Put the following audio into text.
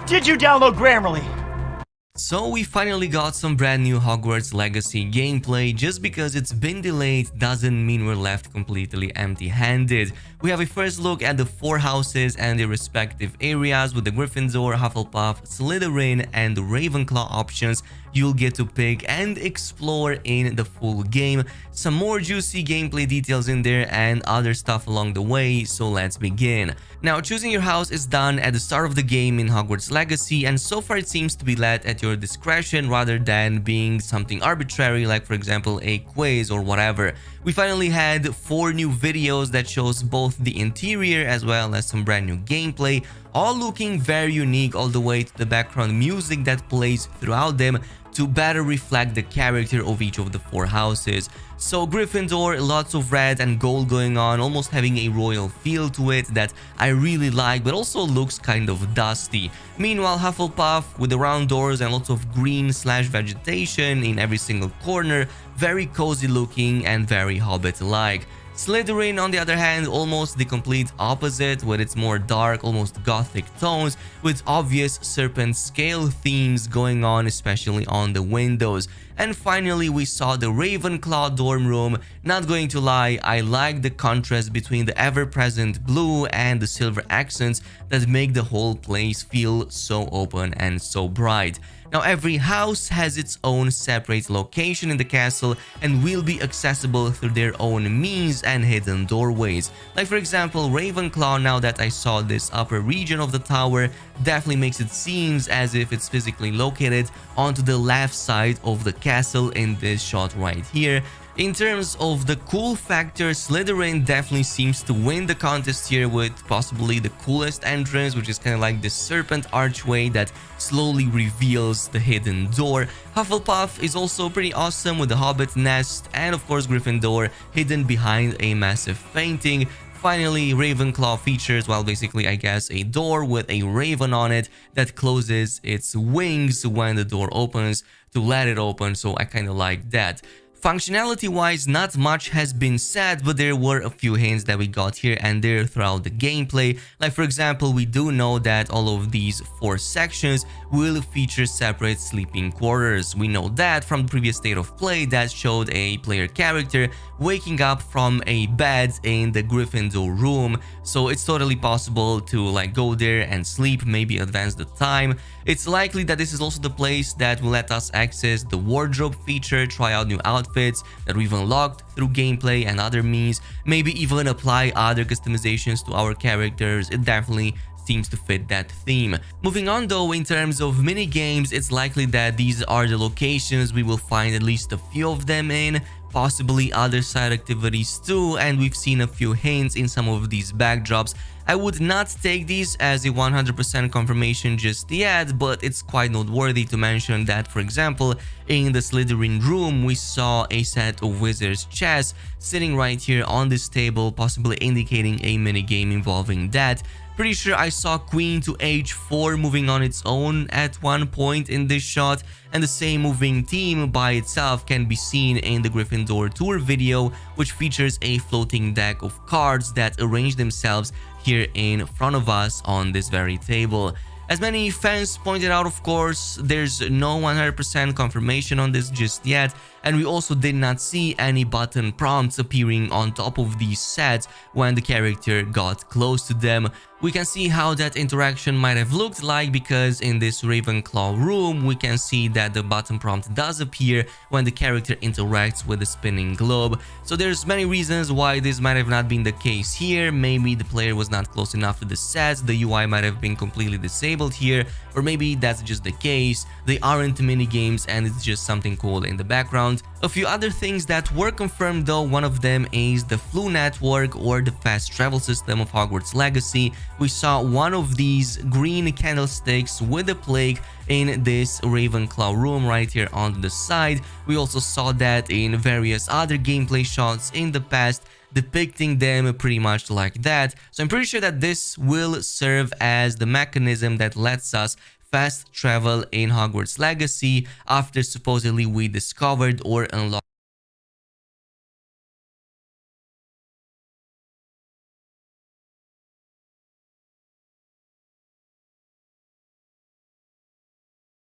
Did you download Grammarly? So we finally got some brand new Hogwarts Legacy gameplay. Just because it's been delayed doesn't mean we're left completely empty-handed. We have a first look at the 4 houses and their respective areas with the Gryffindor, Hufflepuff, Slytherin and Ravenclaw options you'll get to pick and explore in the full game. Some more juicy gameplay details in there and other stuff along the way, so let's begin. Now, choosing your house is done at the start of the game in Hogwarts Legacy, and so far it seems to be led at your discretion rather than being something arbitrary like, for example, a quiz or whatever. We finally had 4 new videos that shows both the interior as well as some brand new gameplay, all looking very unique, all the way to the background music that plays throughout them to better reflect the character of each of the 4 houses. So Gryffindor, lots of red and gold going on, almost having a royal feel to it that I really like, but also looks kind of dusty. Meanwhile, Hufflepuff, with the round doors and lots of green/vegetation in every single corner, very cozy looking and very Hobbit-like. Slytherin, on the other hand, almost the complete opposite, with its more dark, almost gothic tones, with obvious serpent scale themes going on, especially on the windows. And finally, we saw the Ravenclaw dorm room. Not going to lie, I like the contrast between the ever-present blue and the silver accents that make the whole place feel so open and so bright. Now, every house has its own separate location in the castle and will be accessible through their own means and hidden doorways. Like, for example, Ravenclaw, now that I saw this upper region of the tower, definitely makes it seem as if it's physically located onto the left side of the castle in this shot right here. In terms of the cool factor, Slytherin definitely seems to win the contest here with possibly the coolest entrance, which is kind of like the serpent archway that slowly reveals the hidden door. Hufflepuff is also pretty awesome with the Hobbit nest, and of course Gryffindor hidden behind a massive painting. Finally, Ravenclaw features, well, basically, I guess, a door with a raven on it that closes its wings when the door opens to let it open, so I kind of like that. Functionality-wise, not much has been said, but there were a few hints that we got here and there throughout the gameplay. Like, for example, we do know that all of these 4 sections will feature separate sleeping quarters. We know that from the previous state of play that showed a player character waking up from a bed in the Gryffindor room, so it's totally possible to like go there and sleep, maybe advance the time. It's likely that this is also the place that will let us access the wardrobe feature, try out new outfits that we've unlocked through gameplay and other means, maybe even apply other customizations to our characters. It definitely seems to fit that theme. Moving on though, in terms of mini games, it's likely that these are the locations we will find at least a few of them in, possibly other side activities too, and we've seen a few hints in some of these backdrops. I would not take these as a 100% confirmation just yet, but it's quite noteworthy to mention that, for example, in the Slytherin room, we saw a set of wizard's chess sitting right here on this table, possibly indicating a minigame involving that. Pretty sure I saw Queen to H4 moving on its own at one point in this shot, and the same moving team by itself can be seen in the Gryffindor tour video, which features a floating deck of cards that arrange themselves here in front of us on this very table. As many fans pointed out, of course, there's no 100% confirmation on this just yet, and we also did not see any button prompts appearing on top of these sets when the character got close to them. We can see how that interaction might have looked like, because in this Ravenclaw room we can see that the button prompt does appear when the character interacts with the spinning globe. So there's many reasons why this might have not been the case here. Maybe the player was not close enough to the sets, the UI might have been completely disabled here, or maybe that's just the case, they aren't mini games and it's just something cool in the background. A few other things that were confirmed though, one of them is the Flu network, or the fast travel system of Hogwarts Legacy. We saw one of these green candlesticks with a plague in this Ravenclaw room right here on the side. We also saw that in various other gameplay shots in the past, depicting them pretty much like that. So I'm pretty sure that this will serve as the mechanism that lets us fast travel in Hogwarts Legacy after supposedly we discovered or unlocked